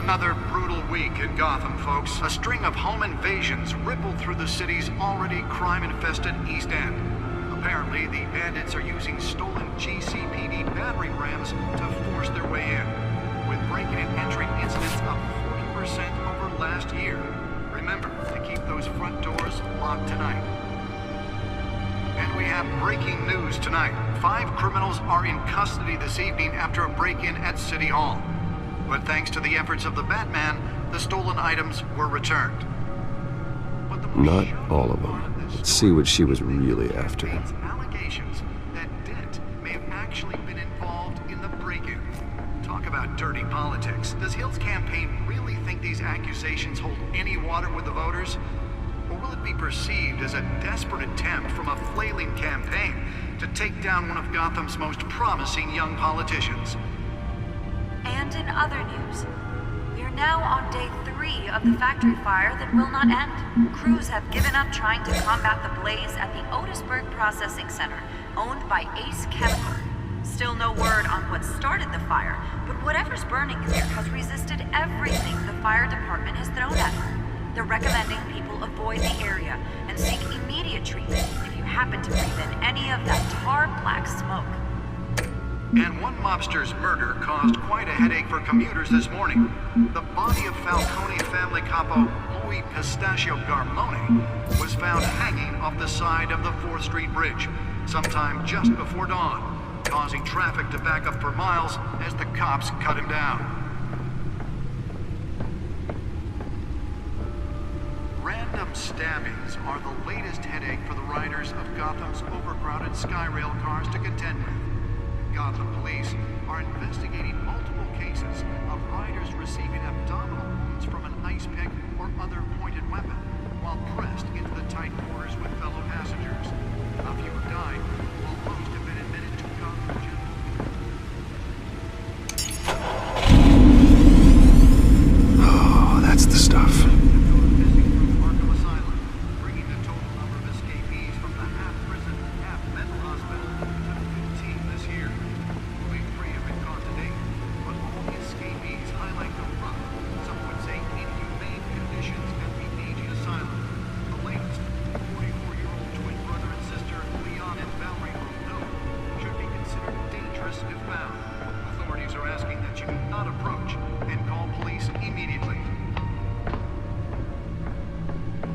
Another brutal week in Gotham, folks. A string of home invasions rippled through the city's already crime-infested East End. Apparently, the bandits are using stolen GCPD battering rams to force their way in, with breaking and entering incidents up 40% over last year. Remember to keep those front doors locked tonight. And we have breaking news tonight. 5 criminals are in custody this evening after a break-in at City Hall. But thanks to the efforts of the Batman, the stolen items were returned. Not all of them. Let's see what she was really after. Allegations that Dent may have actually been involved in the break-in. Talk about dirty politics. Does Hill's campaign really think these accusations hold any water with the voters? Or will it be perceived as a desperate attempt from a flailing campaign to take down one of Gotham's most promising young politicians? And in other news, we're now on day 3 of the factory fire that will not end. Crews have given up trying to combat the blaze at the Otisburg Processing Center, owned by Ace Chemical. Still no word on what started the fire, but whatever's burning there has resisted everything the fire department has thrown at it. They're recommending people avoid the area and seek immediate treatment if you happen to breathe in any of that tar black smoke. And one mobster's murder caused quite a headache for commuters this morning. The body of Falcone family capo Louis Pistachio Garmone was found hanging off the side of the 4th Street Bridge sometime just before dawn, causing traffic to back up for miles as the cops cut him down. Random stabbings are the latest headache for the riders of Gotham's overcrowded Skyrail cars to contend with. Gotham police are investigating multiple cases of riders receiving abdominal wounds from an ice pick or other pointed weapon while pressed into the tight quarters with fellow passengers. A few have died, while most have been admitted to Gotham General. Oh, that's the stuff. Bringing the total number of escapees from the half-prison, half-mental hospital to 15 this year. Only 3 have been caught to date, but all the escapees highlight the rough, some would say inhumane conditions at the aging asylum. The latest, 44-year-old twin brother and sister Leon and Valerie Rudeau should be considered dangerous if found. Authorities are asking that you do not approach and call police immediately.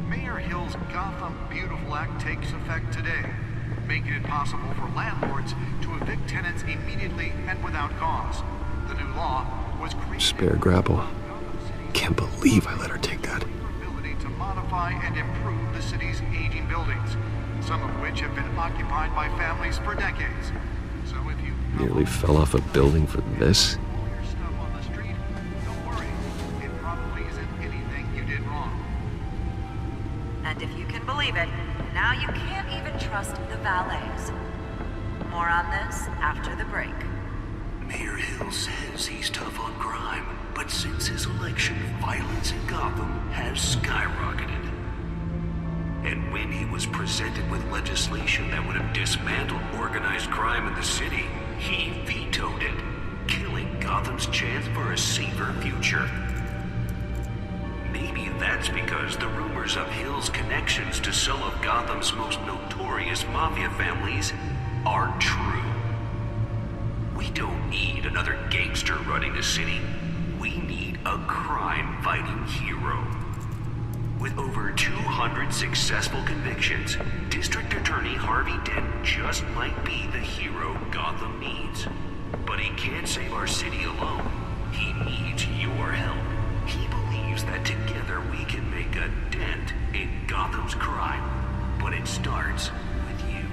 Mayor Hill's Gotham Beautiful Act takes effect today, making it possible for landlords to evict tenants immediately and without cause. The new law was created Spare grapple. Can't believe I let her take that. ability to modify and improve the city's aging buildings, some of which have been occupied by families for decades. So if you Nearly fell off a building for this? your stuff on the street, don't worry. It probably isn't anything you did wrong. And if you can believe it, now you can't even trust the valets. More on this after the break. Mayor Hill says he's tough on crime, but since his election, violence in Gotham has skyrocketed. And when he was presented with legislation that would have dismantled organized crime in the city, he vetoed it, killing Gotham's chance for a safer future. Maybe that's because the rumors of Hill's connections to some of Gotham's most notorious mafia families aren't true. We don't need another gangster running the city. We need a crime-fighting hero. With over 200 successful convictions, District Attorney Harvey Dent just might be the hero Gotham needs. But he can't save our city alone. He needs your help. He believes that together we can make a dent in Gotham's crime. But it starts with you.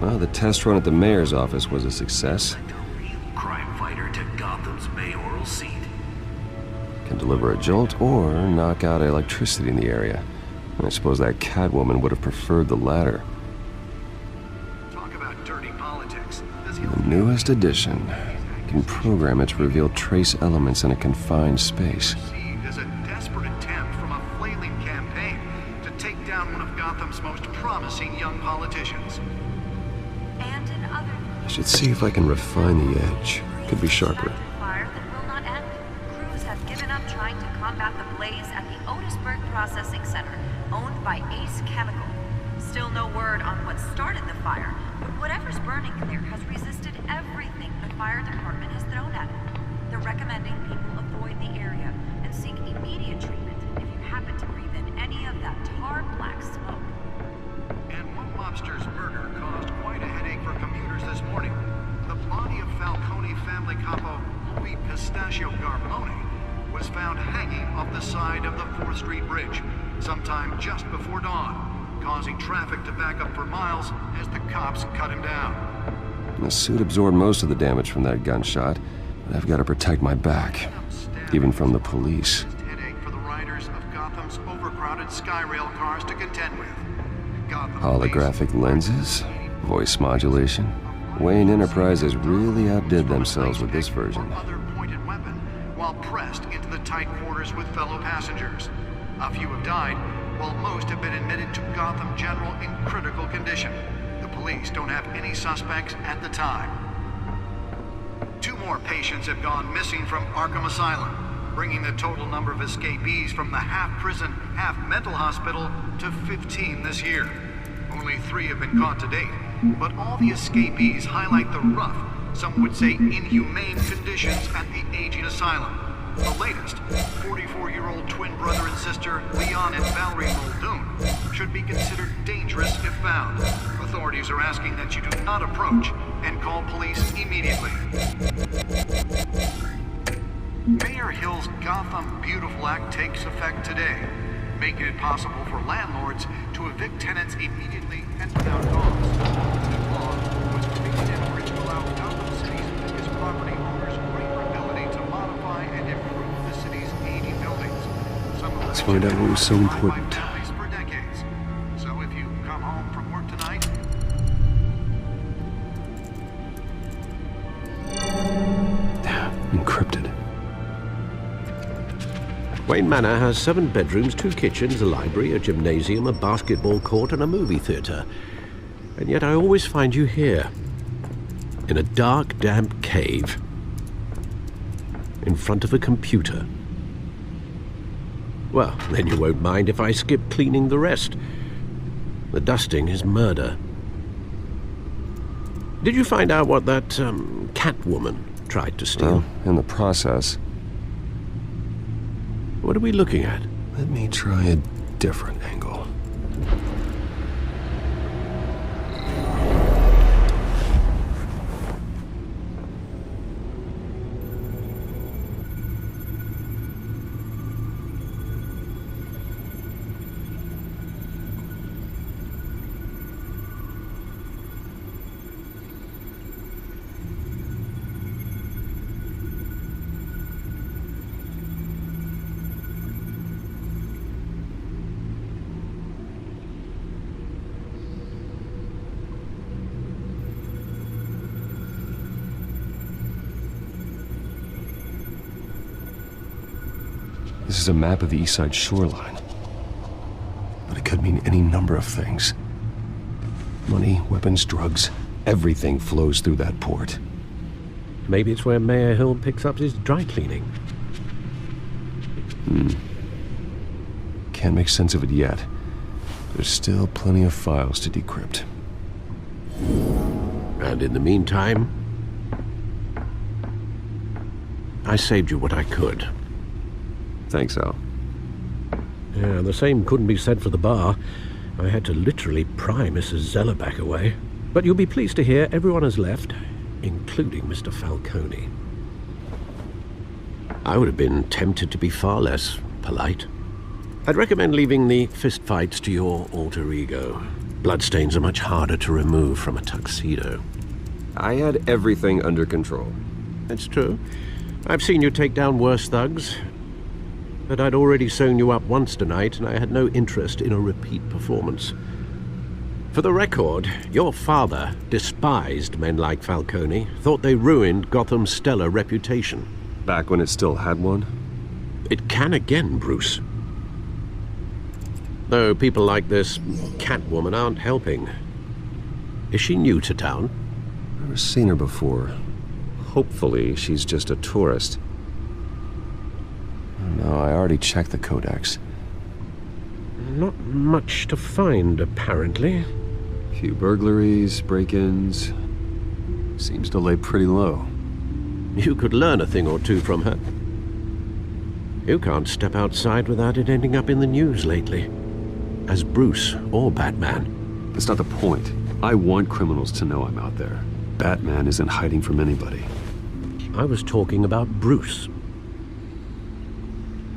Well, the test run at the mayor's office was a success. Like a real crime fighter to Gotham's mayoral seat. Can deliver a jolt or knock out electricity in the area. I suppose that Catwoman would have preferred the latter. Talk about dirty politics. Does he The newest addition can program it to reveal trace elements in a confined space. perceived as a desperate attempt from a flailing campaign to take down one of Gotham's most promising young politicians? And in other I should see if I can refine the edge. Could be sharper. fire that will not end. Crews have given up trying combat the blaze at the Otisburg Processing Center, owned by Ace Chemical. Still no word on what started the fire, but whatever's burning there has resisted everything the fire department has thrown at it. They're recommending people avoid the area and seek immediate treatment if you happen to breathe in any of that tar black smoke. And one lobster's murder caused quite a headache for commuters this morning. The body of Falcone family capo Louis Pistachio Garmone was found hanging off the side of the 4th Street Bridge sometime just before dawn, causing traffic to back up for miles as the cops cut him down. The suit absorbed most of the damage from that gunshot, but I've got to protect my back, even from the police. Headache for the riders of Gotham's overcrowded Skyrail cars to contend with. Gotham Holographic lenses, voice modulation. Wayne Enterprises really outdid themselves with this version. Other pointed weapon while pressed into the tight quarters with fellow passengers. A few have died, while most have been admitted to Gotham General in critical condition. The police don't have any suspects at the time. 2 more patients have gone missing from Arkham Asylum, bringing the total number of escapees from the half-prison, half-mental hospital to 15 this year. Only 3 have been caught to date, but all the escapees highlight the rough, some would say inhumane conditions at the aging asylum. The latest, 44-year-old twin brother and sister Leon and Valerie Muldoon, should be considered dangerous if found. Authorities are asking that you do not approach and call police immediately. Mayor Hill's Gotham Beautiful Act takes effect today, making it possible for landlords to evict tenants immediately and without cause. The law was created in order to allow Gotham City's biggest property owners greater ability to modify and improve the city's aging buildings. Let's find out what was so important. For decades. So if you come home from work tonight, Encrypted. Wayne Manor has 7 bedrooms, 2 kitchens, a library, a gymnasium, a basketball court, and a movie theater. And yet I always find you here, in a dark, damp cave, in front of a computer. Well, then you won't mind if I skip cleaning the rest. The dusting is murder. Did you find out what that, Catwoman tried to steal? Well, in the process. What are we looking at? Let me try a different angle. This is a map of the East Side shoreline. But it could mean any number of things. Money, weapons, drugs, everything flows through that port. Maybe it's where Mayor Hill picks up his dry cleaning. Can't make sense of it yet. There's still plenty of files to decrypt. And in the meantime, I saved you what I could. Thanks, Al. Yeah, the same couldn't be said for the bar. I had to literally pry Mrs. Zellerback away. But you'll be pleased to hear everyone has left, including Mr. Falcone. I would have been tempted to be far less polite. I'd recommend leaving the fistfights to your alter ego. Bloodstains are much harder to remove from a tuxedo. I had everything under control. That's true. I've seen you take down worse thugs. But I'd already sewn you up once tonight, and I had no interest in a repeat performance. For the record, your father despised men like Falcone, thought they ruined Gotham's stellar reputation. Back when it still had one? It can again, Bruce. Though people like this Catwoman aren't helping. Is she new to town? Never seen her before. Hopefully, she's just a tourist. No, I already checked the codex. Not much to find, apparently. Few burglaries, break-ins. Seems to lay pretty low. You could learn a thing or two from her. You can't step outside without it ending up in the news lately. As Bruce or Batman. That's not the point. I want criminals to know I'm out there. Batman isn't hiding from anybody. I was talking about Bruce.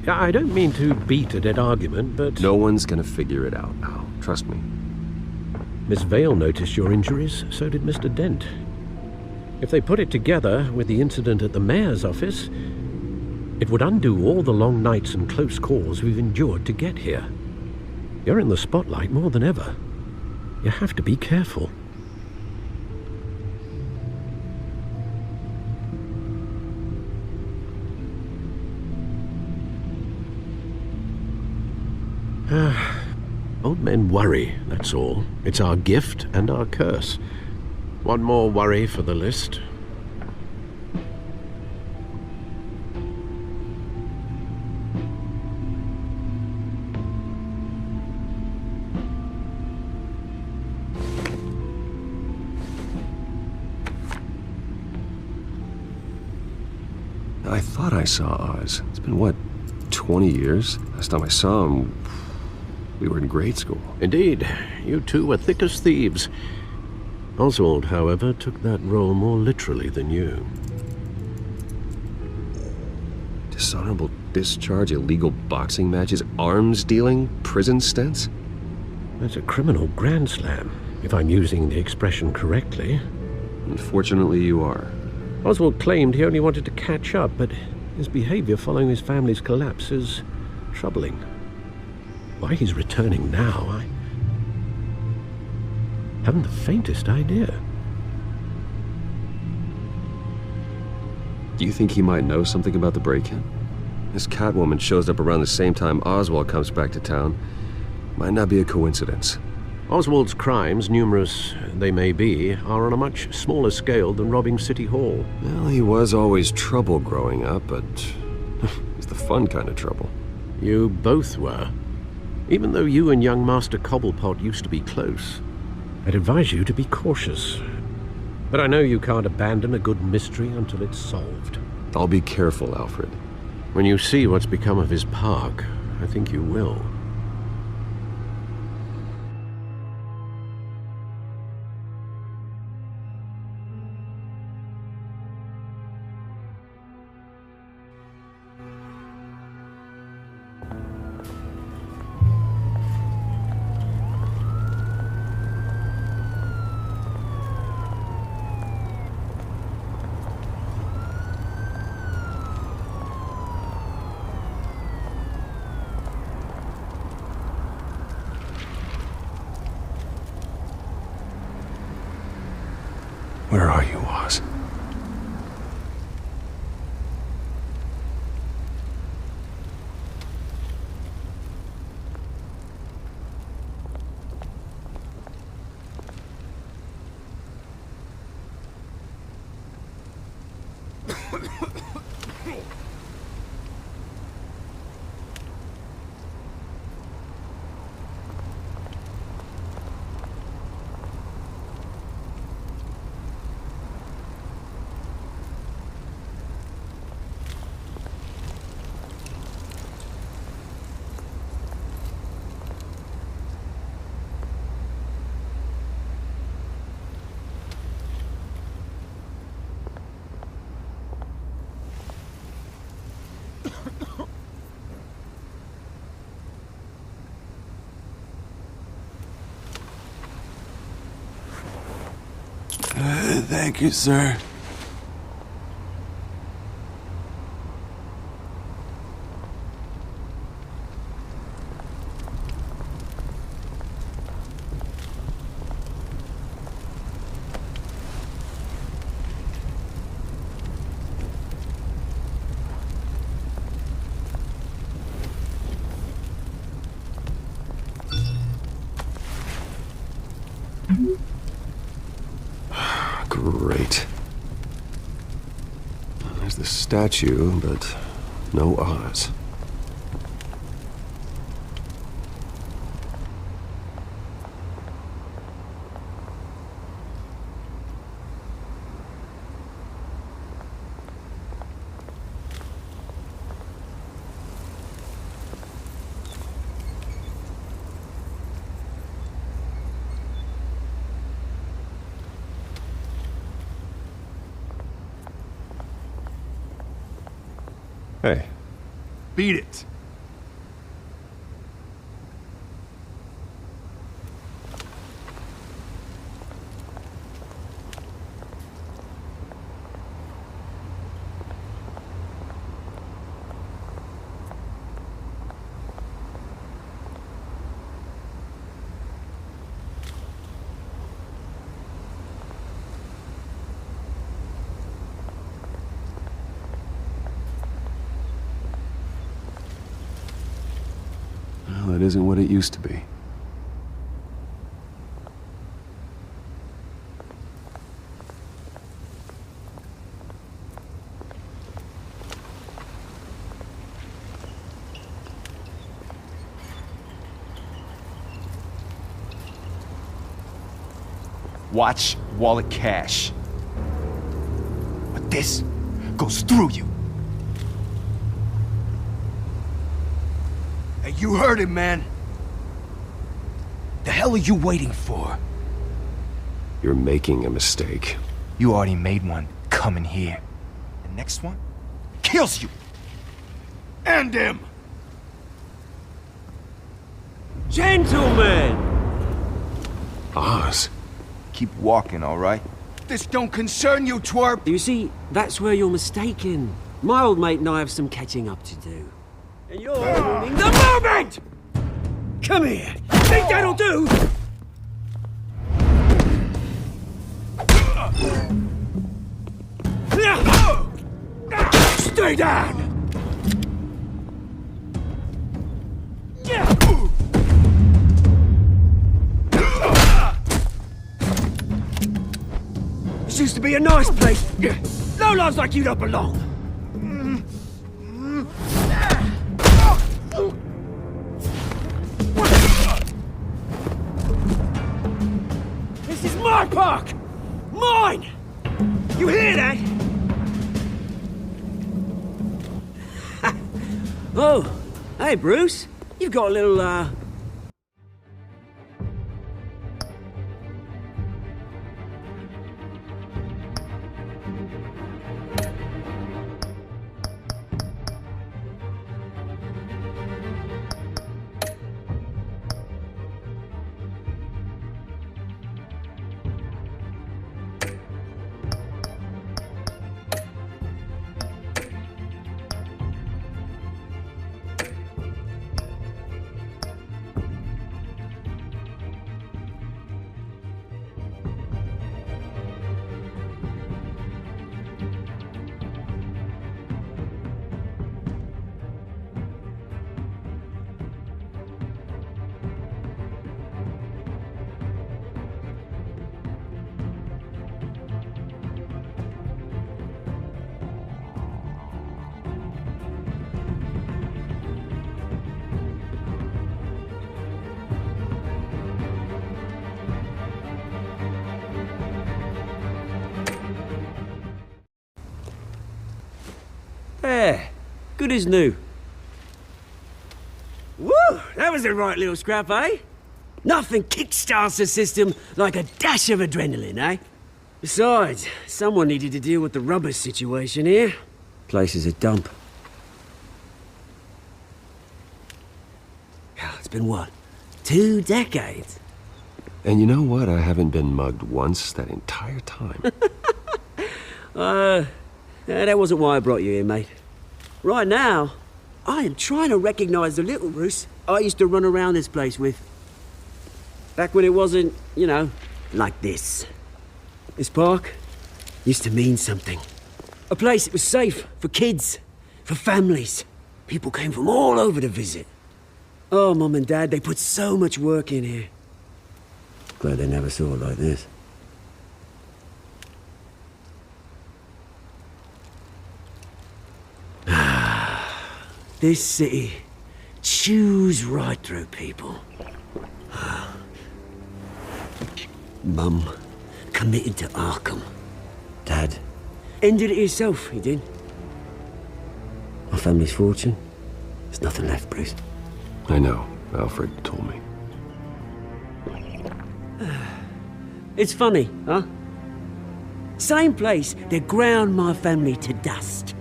I don't mean to beat a dead argument, but... No one's gonna figure it out, Al. Trust me. Miss Vale noticed your injuries, so did Mr. Dent. If they put it together with the incident at the mayor's office, it would undo all the long nights and close calls we've endured to get here. You're in the spotlight more than ever. You have to be careful. Old men worry, that's all. It's our gift and our curse. One more worry for the list. I thought I saw Oz. It's been, what, 20 years? Last time I saw him, we were in grade school. Indeed, you two were thick as thieves. Oswald, however, took that role more literally than you. Dishonorable discharge, illegal boxing matches, arms dealing, prison stints? That's a criminal grand slam, if I'm using the expression correctly. Unfortunately, you are. Oswald claimed he only wanted to catch up, but his behavior following his family's collapse is troubling. Why he's returning now, I haven't the faintest idea. Do you think he might know something about the break-in? This Catwoman shows up around the same time Oswald comes back to town. Might not be a coincidence. Oswald's crimes, numerous they may be, are on a much smaller scale than robbing City Hall. Well, he was always trouble growing up, but it's the fun kind of trouble. You both were. Even though you and young Master Cobblepot used to be close, I'd advise you to be cautious. But I know you can't abandon a good mystery until it's solved. I'll be careful, Alfred. When you see what's become of his park, I think you will. Where are you, Oz? Thank you, sir. Great. There's the statue, but no Oz. Hey, Beat it. well, it isn't what it used to be. Watch wallet cash. But this goes through you. Hey, you heard it, man. The hell are you waiting for? You're making a mistake. You already made one coming here. The next one kills you. And him. Gentlemen! Oz. Keep walking, all right? This don't concern you, twerp. You see, that's where you're mistaken. My old mate and I have some catching up to do. And you're ruining the moment! Come here! Think that'll do? Stay down! This used to be a nice place. Lowlifes like you don't belong. This is my park! Mine! You hear that? Oh, hey Bruce. You've got a little, there. Good as new. Woo! That was a right little scrap, eh? Nothing kickstarts the system like a dash of adrenaline, eh? Besides, someone needed to deal with the rubbish situation here. Place is a dump. It's been what? 2 decades? And you know what? I haven't been mugged once that entire time. That wasn't why I brought you here, mate. Right now, I am trying to recognize the little Bruce I used to run around this place with. Back when it wasn't, you know, like this. This park used to mean something. A place that was safe for kids, for families. People came from all over to visit. Oh, Mum and Dad, they put so much work in here. Glad they never saw it like this. This city chews right through people. Mum committed to Arkham. Dad ended it himself, he did. Our family's fortune, there's nothing left, Bruce. I know. Alfred told me. It's funny, huh? Same place that ground my family to dust.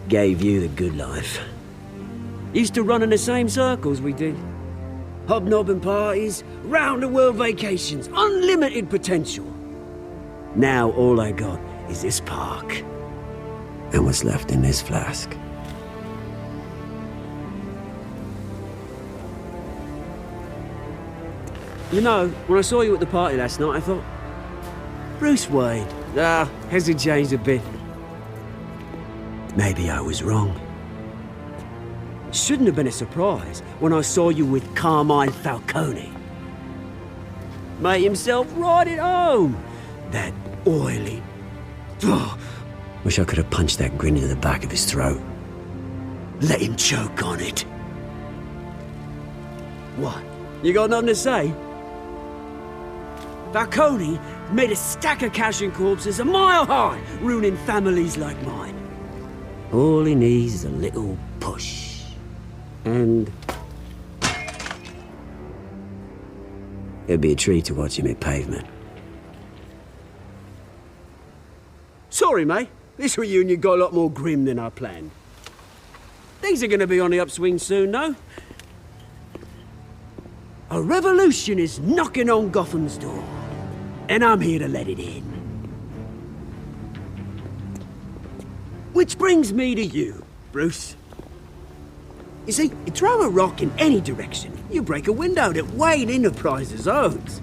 Gave you the good life. Used to run in the same circles we did. Hobnobbing parties, round-the-world vacations, unlimited potential. Now all I got is this park. And what's left in this flask. You know, when I saw you at the party last night, I thought, Bruce Wayne. Hasn't changed a bit. Maybe I was wrong. Shouldn't have been a surprise when I saw you with Carmine Falcone. Made himself right at home. That oily... Wish I could have punched that grin into the back of his throat. Let him choke on it. What? You got nothing to say? Falcone made a stack of cash and corpses a mile high, ruining families like mine. All he needs is a little push. And... it'd be a treat to watch him hit pavement. Sorry, mate. This reunion got a lot more grim than I planned. Things are gonna be on the upswing soon, though. A revolution is knocking on Gotham's door. And I'm here to let it in. Which brings me to you, Bruce. You see, you throw a rock in any direction, you break a window that Wayne Enterprises owns.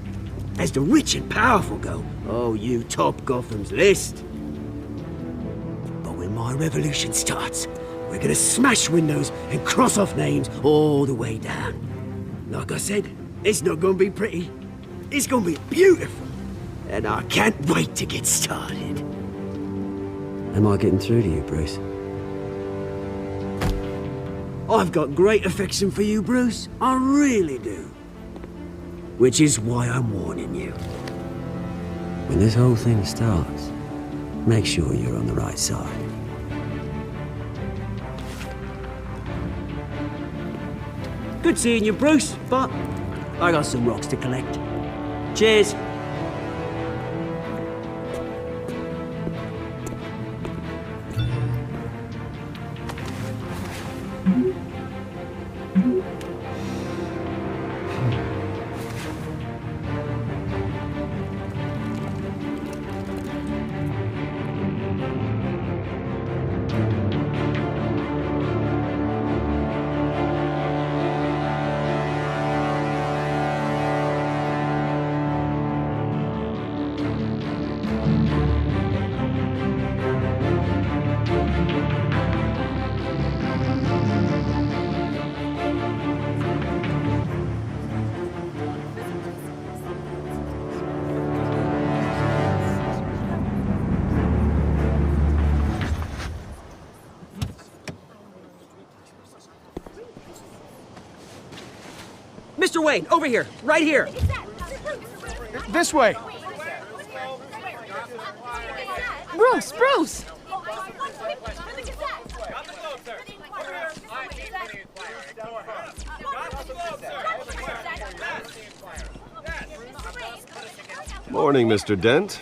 As the rich and powerful go, oh, you top Gotham's list. But when my revolution starts, we're gonna smash windows and cross off names all the way down. Like I said, it's not gonna be pretty. It's gonna be beautiful. And I can't wait to get started. Am I getting through to you, Bruce? I've got great affection for you, Bruce. I really do. Which is why I'm warning you. When this whole thing starts, make sure you're on the right side. Good seeing you, Bruce, but I got some rocks to collect. Cheers. Mr. Wayne, over here, right here. This way. Bruce! Morning, Mr. Dent.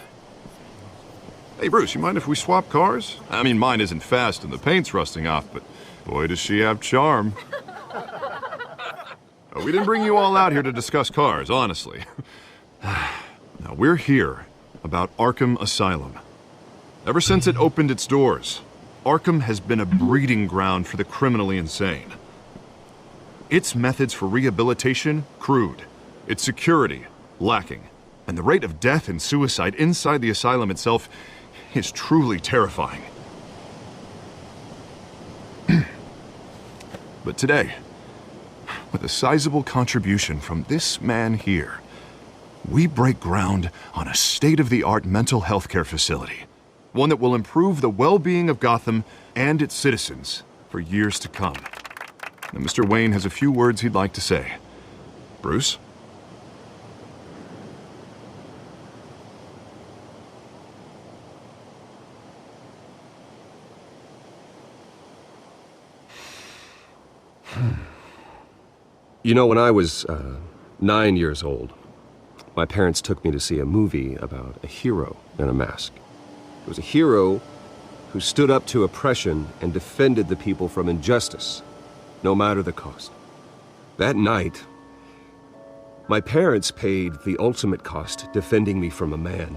Hey, Bruce, you mind if we swap cars? I mean, mine isn't fast and the paint's rusting off, but boy, does she have charm. We didn't bring you all out here to discuss cars, honestly. Now, we're here about Arkham Asylum. Ever since it opened its doors, Arkham has been a breeding ground for the criminally insane. Its methods for rehabilitation, crude. Its security, lacking. And the rate of death and suicide inside the asylum itself is truly terrifying. But today, with a sizable contribution from this man here, we break ground on a state-of-the-art mental health care facility. One that will improve the well-being of Gotham and its citizens for years to come. Now, Mr. Wayne has a few words he'd like to say. Bruce? You know, when I was 9 years old, my parents took me to see a movie about a hero in a mask. It was a hero who stood up to oppression and defended the people from injustice, no matter the cost. That night, my parents paid the ultimate cost defending me from a man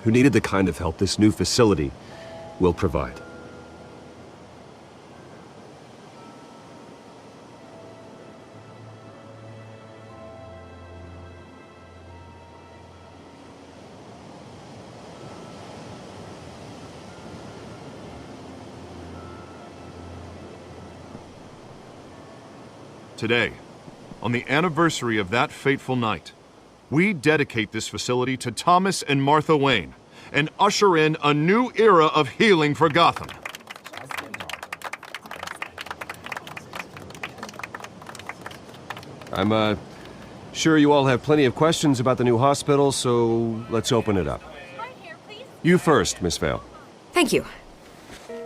who needed the kind of help this new facility will provide. Today, on the anniversary of that fateful night, we dedicate this facility to Thomas and Martha Wayne and usher in a new era of healing for Gotham. I'm, sure you all have plenty of questions about the new hospital, so let's open it up. You first, Miss Vale. Thank you.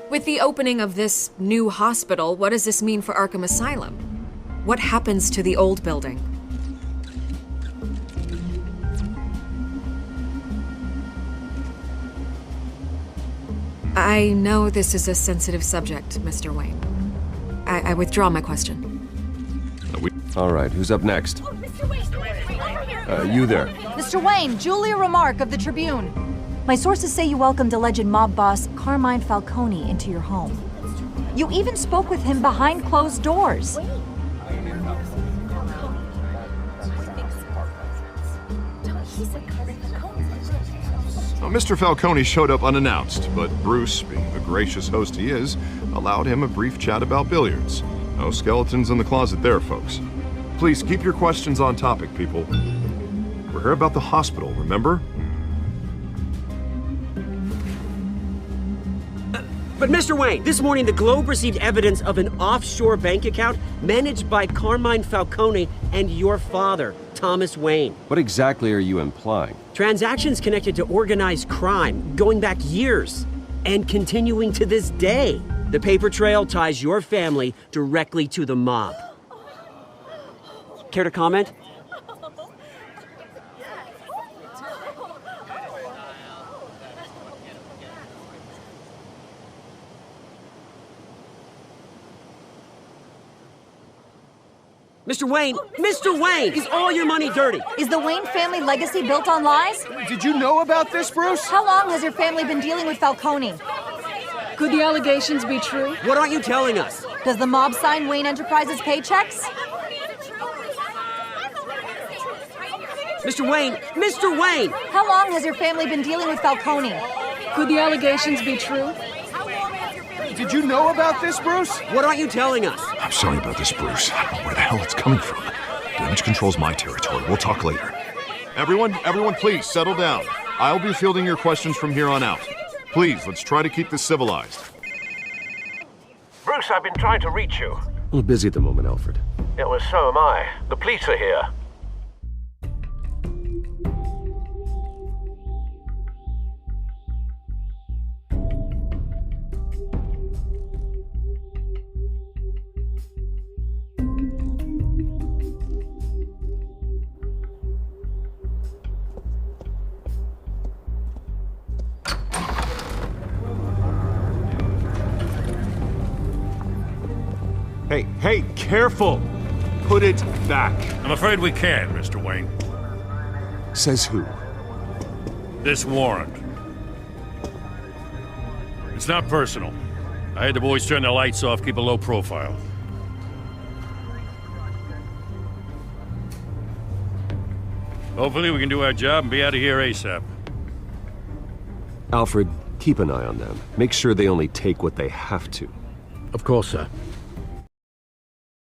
With the opening of this new hospital, what does this mean for Arkham Asylum? What happens to the old building? I know this is a sensitive subject, Mr. Wayne. I withdraw my question. All right, who's up next? You there. Mr. Wayne, Julia Remark of the Tribune. My sources say you welcomed alleged mob boss Carmine Falcone into your home. You even spoke with him behind closed doors. Mr. Falcone showed up unannounced, but Bruce, being the gracious host he is, allowed him a brief chat about billiards. No skeletons in the closet there, folks. Please keep your questions on topic, people. We're here about the hospital, remember? But Mr. Wayne, this morning the Globe received evidence of an offshore bank account managed by Carmine Falcone and your father, Thomas Wayne. What exactly are you implying? Transactions connected to organized crime going back years and continuing to this day. The paper trail ties your family directly to the mob. Care to comment? Mr. Wayne! Mr. Wayne! Is all your money dirty? Is the Wayne family legacy built on lies? Did you know about this, Bruce? How long has your family been dealing with Falcone? Could the allegations be true? What aren't you telling us? Does the mob sign Wayne Enterprises paychecks? Mr. Wayne! Mr. Wayne! How long has your family been dealing with Falcone? Could the allegations be true? Did you know about this, Bruce? What aren't you telling us? I'm sorry about this, Bruce. I don't know where the hell it's coming from. Damage control's my territory. We'll talk later. Everyone, please, settle down. I'll be fielding your questions from here on out. Please, let's try to keep this civilized. Bruce, I've been trying to reach you. A little busy at the moment, Alfred. Yeah, well, so am I. The police are here. Hey, careful! Put it back. I'm afraid we can, Mr. Wayne. Says who? This warrant. It's not personal. I had the boys turn the lights off, keep a low profile. Hopefully we can do our job and be out of here ASAP. Alfred, keep an eye on them. Make sure they only take what they have to. Of course, sir.